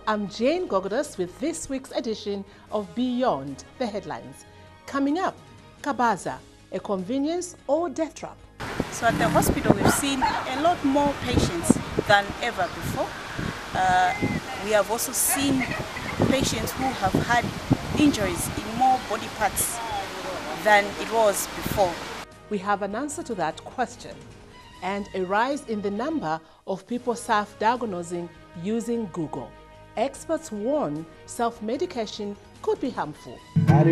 I'm Jane Gogodas with this week's edition of Beyond the Headlines. Coming up, Kabaza, a convenience or death trap. So at the hospital, we've seen a lot more patients than ever before. We have also seen patients who have had injuries in more body parts than it was before. We have an answer to that question and a rise in the number of people self-diagnosing using Google. Experts warn self-medication could be harmful. And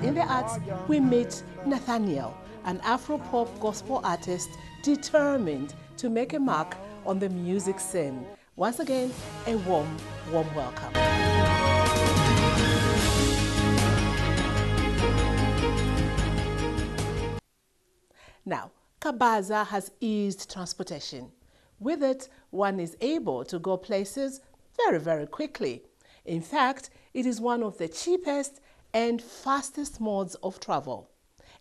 in the arts, we meet Nathaniel, an Afro-pop gospel artist determined to make a mark on the music scene. Once again, a warm welcome. Now, Kabaza has eased transportation. With it, one is able to go places very quickly. In fact, it is one of the cheapest and fastest modes of travel.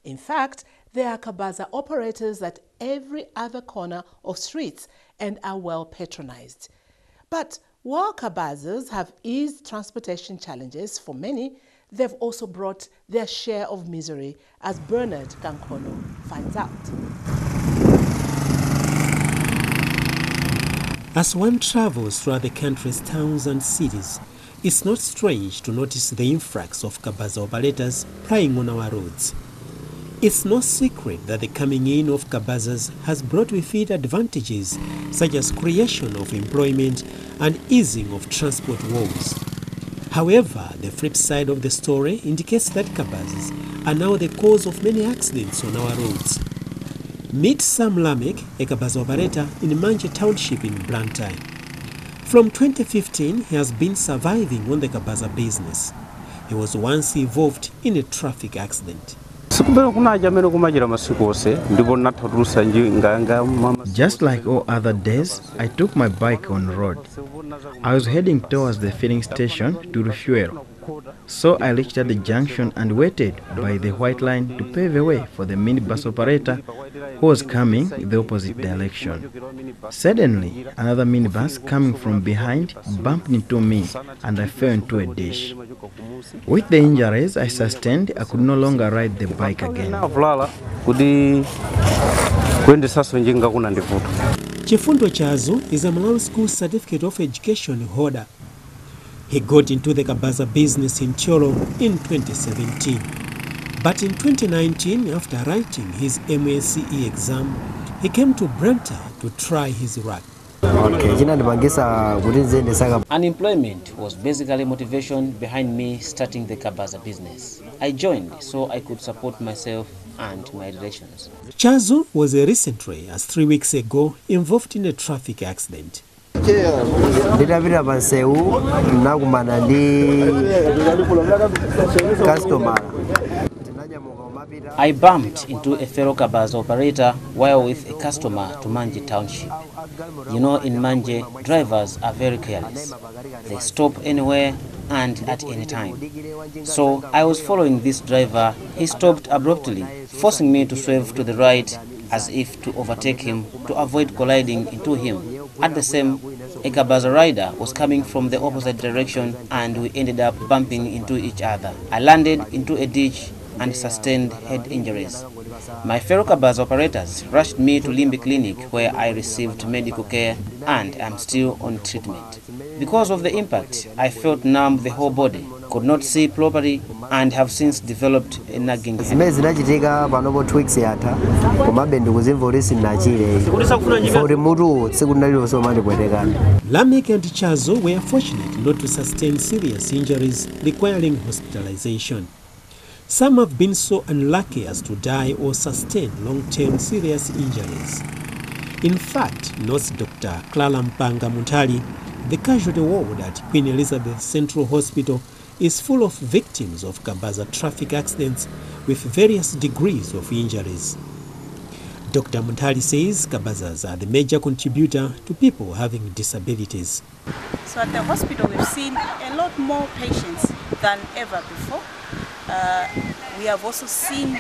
In fact, there are Kabaza operators at every other corner of streets and are well patronized. But while Kabazas have eased transportation challenges for many, they've also brought their share of misery, as Bernard Kankhono finds out. As one travels throughout the country's towns and cities, it's not strange to notice the influx of Kabaza operators plying on our roads. It's no secret that the coming in of Kabazas has brought with it advantages such as creation of employment and easing of transport woes. However, the flip side of the story indicates that Kabazas are now the cause of many accidents on our roads. Meet Sam Lamek, a Kabaza operator in Manje Township in Blantyre. From 2015, he has been surviving on the Kabaza business. He was once involved in a traffic accident. Just like all other days, I took my bike on the road. I was heading towards the filling station to refuel. So I reached at the junction and waited by the white line to pave a way for the minibus operator who was coming the opposite direction. Suddenly, another minibus coming from behind bumped into me and I fell into a ditch. With the injuries I sustained, I could no longer ride the bike again. Chifundo Chazo is a Malawi School Certificate of Education holder. He got into the Kabaza business in Cholo in 2017. But in 2019, after writing his MSCE exam, he came to Blantyre to try his luck. Unemployment was basically motivation behind me starting the Kabaza business. I joined so I could support myself and my relations. Chazo was recently, as 3 weeks ago, involved in a traffic accident. I bumped into a fellow Kabaza operator while with a customer to Manje Township. You know, in Manje, drivers are very careless. They stop anywhere and at any time. So I was following this driver. He stopped abruptly, forcing me to swerve to the right as if to overtake him to avoid colliding into him. At the same, a Kabaza rider was coming from the opposite direction and we ended up bumping into each other. I landed into a ditch and sustained head injuries. My fellow Kabaza operators rushed me to Limbi Clinic where I received medical care and am still on treatment. Because of the impact, I felt numb the whole body, could not see properly and have since developed a nagging headache. Lamek and Chazo were fortunate not to sustain serious injuries requiring hospitalization. Some have been so unlucky as to die or sustain long-term serious injuries. In fact, notes Dr. Clara Mpanga Muntali, the casualty ward at Queen Elizabeth Central Hospital is full of victims of Kabaza traffic accidents with various degrees of injuries. Dr. Muntali says Kabazas are the major contributor to people having disabilities. So at the hospital, we've seen a lot more patients than ever before. We have also seen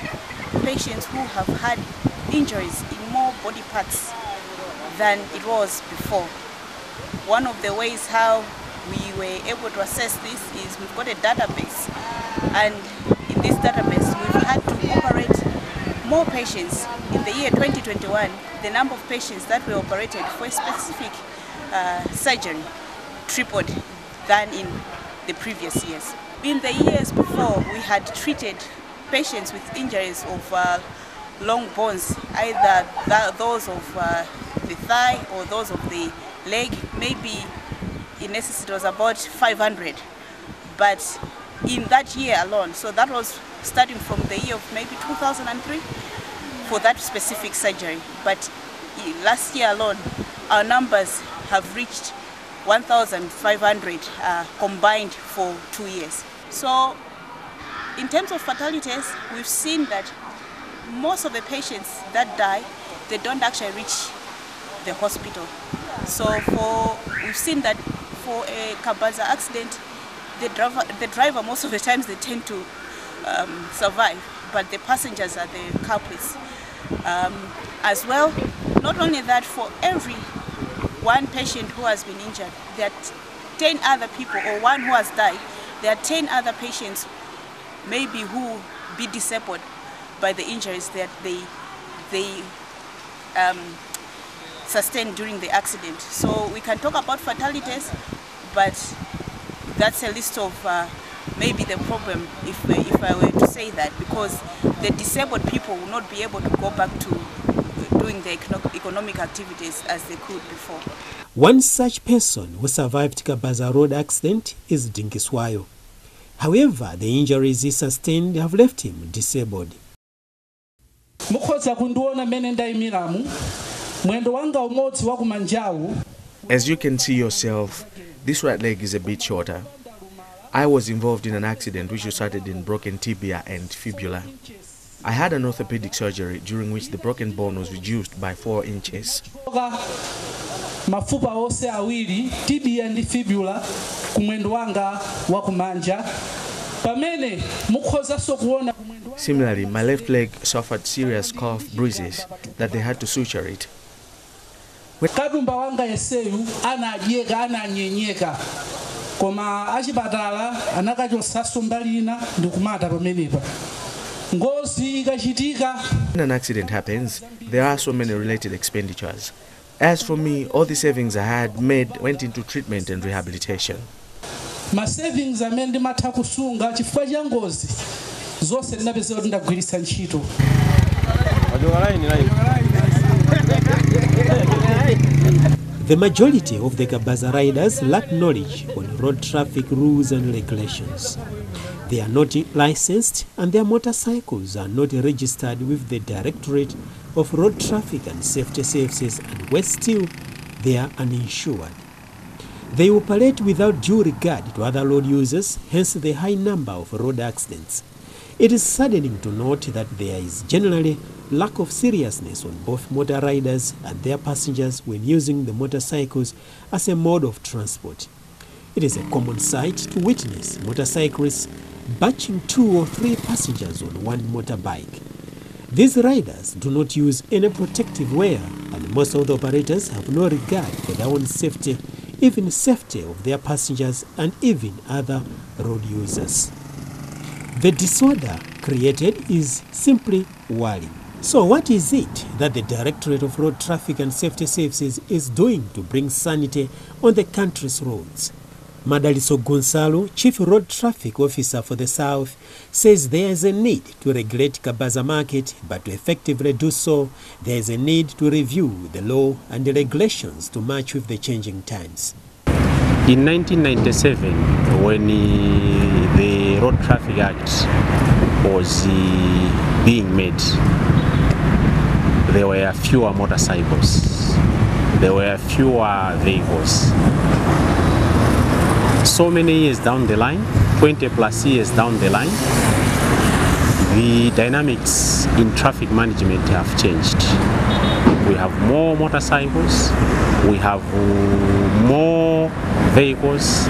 patients who have had injuries in more body parts than it was before. One of the ways how we were able to assess this is we've got a database, and in this database we've had to operate more patients. In the year 2021, the number of patients that were operated for a specific surgery tripled than in the previous years. In the years before, we had treated patients with injuries of long bones, either those of the thigh or those of the leg. Maybe in essence it was about 500. But in that year alone, so that was starting from the year of maybe 2003 for that specific surgery. But last year alone, our numbers have reached 1,500 combined for 2 years. So in terms of fatalities, we've seen that most of the patients that die, they don't actually reach the hospital. So we've seen that for a Kabaza accident, the driver most of the times they tend to survive, but the passengers are the culprits. As well, not only that, for every one patient who has been injured, there are 10 other people, or one who has died, there are 10 other patients maybe who be disabled by the injuries that they sustained during the accident. So we can talk about fatalities, but that's a list of maybe the problem, if I were to say that, because the disabled people will not be able to go back to doing the economic activities as they could before. One such person who survived Kabaza road accident is Dinkiswayo. However, the injuries he sustained have left him disabled. As you can see yourself, this right leg is a bit shorter. I was involved in an accident which resulted in broken tibia and fibula. I had an orthopedic surgery during which the broken bone was reduced by 4 inches. Mafupa ose awili, tibia and fibula, kumwendo wanga wa kumanja. Pamene mukhoza sokuona. Similarly, my left leg suffered serious calf bruises that they had to suture it. Kadumba wanga yeseyu anajeka ananyenyeka. Koma achipatala anakacho sasumbalina ndikumata pamenepa. When an accident happens, there are so many related expenditures. As for me, all the savings I had made went into treatment and rehabilitation. My savings amende matakusunga chifukwa cha ngozi zose ndinapeza kuti ndagwiritsa ntchito. The majority of the Kabaza riders lack knowledge on road traffic rules and regulations. They are not licensed and their motorcycles are not registered with the Directorate of Road Traffic and Safety Services, and worse still, they are uninsured. They operate without due regard to other road users, hence the high number of road accidents. It is saddening to note that there is generally lack of seriousness on both motor riders and their passengers when using the motorcycles as a mode of transport. It is a common sight to witness motorcyclists batching 2 or 3 passengers on one motorbike. These riders do not use any protective wear, and most of the operators have no regard for their own safety, even safety of their passengers and even other road users. The disorder created is simply worrying. So what is it that the Directorate of Road Traffic and Safety Services is doing to bring sanity on the country's roads? Madaliso Gonzalo, Chief Road Traffic Officer for the South, says there is a need to regulate Kabaza market, but to effectively do so, there is a need to review the law and the regulations to match with the changing times. In 1997, when the Road Traffic Act was being made, there were fewer motorcycles, there were fewer vehicles. So many years down the line, 20 plus years down the line, the dynamics in traffic management have changed. We have more motorcycles, we have more vehicles.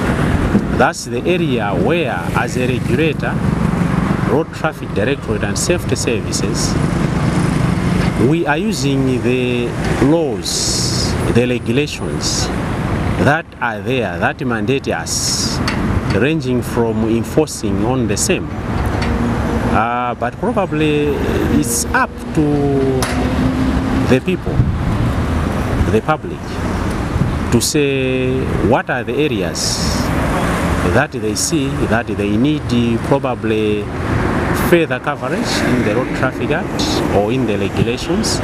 That's the area where, as a regulator, Road Traffic Directorate and Safety Services, we are using the laws, the regulations that are there, that mandate us, ranging from enforcing on the same. But probably it's up to the people, the public, to say what are the areas that they see that they need probably further coverage in the Road Traffic Act or in the regulations,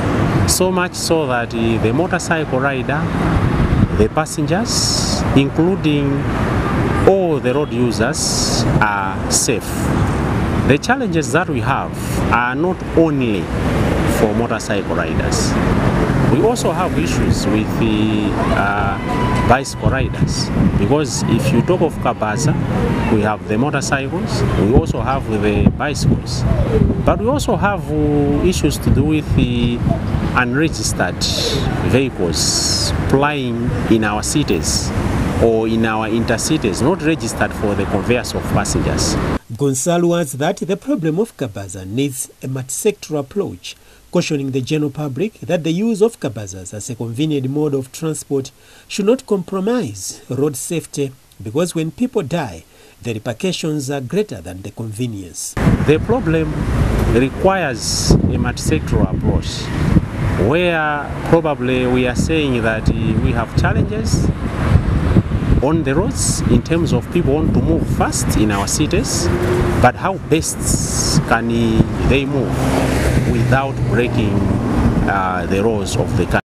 so much so that the motorcycle rider, the passengers, including all the road users, are safe. The challenges that we have are not only for motorcycle riders. We also have issues with the bicycle riders, because if you talk of Kabaza, we have the motorcycles, we also have the bicycles, but we also have issues to do with the unregistered vehicles plying in our cities or in our intercities, not registered for the conveyance of passengers. Gonzalo adds that the problem of Kabaza needs a multi-sectoral approach, cautioning the general public that the use of kabazas as a convenient mode of transport should not compromise road safety, because when people die, the repercussions are greater than the convenience. The problem requires a multi-sectoral approach, where probably we are saying that we have challenges on the roads in terms of people want to move fast in our cities, but how best can they move without breaking the laws of the country?